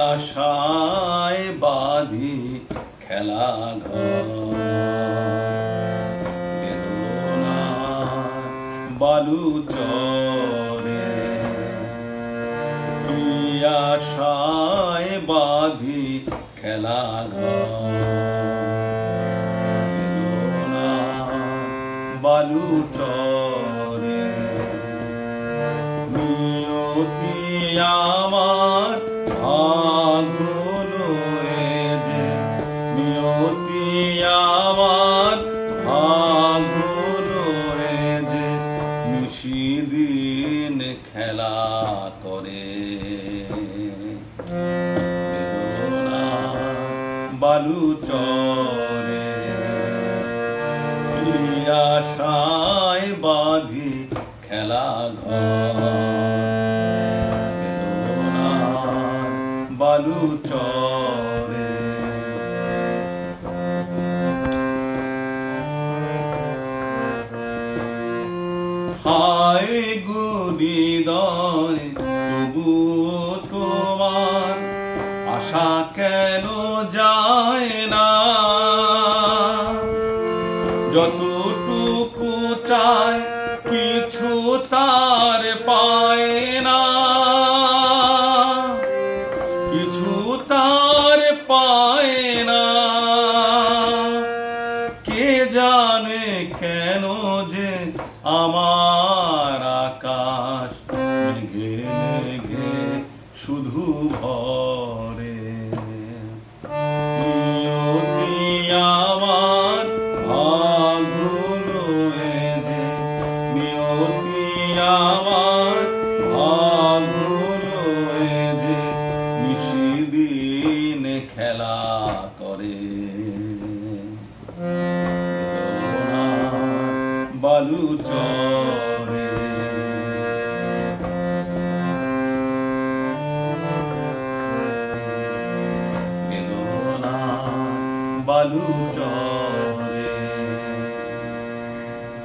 আশায় বাঁধি খেলা ঘর, বেদনার বালু চরে। কি আশায় বাঁধি খেলা ঘর, বেদনার বালু চরে। নিয়তি আমার ভাগ্য লয়ে যে, নিয়তি আমার ভাগ্য লয়ে যে নিশিদিন খেলা করে। বেদনা বালু চরে, কি আশায় বাঁধি খেলা ঘর, বালু চরে। হায় গো হৃদয়, তবুও তোমার আশা কেন যায় না? যতটুকু চায় কিছু তার পায় না, কিছু তার পায় না। কে জানে কেন যে আমার আকাশ মেঘে মেঘে শুধু ভরে। নিয়তি আমার ভাগ্য লয়ে যে, নিয়তি আমার ভাগ্য লয়ে যে নিশিদিন খেলা করে। বালু চরে, বেদনা বালু চরে।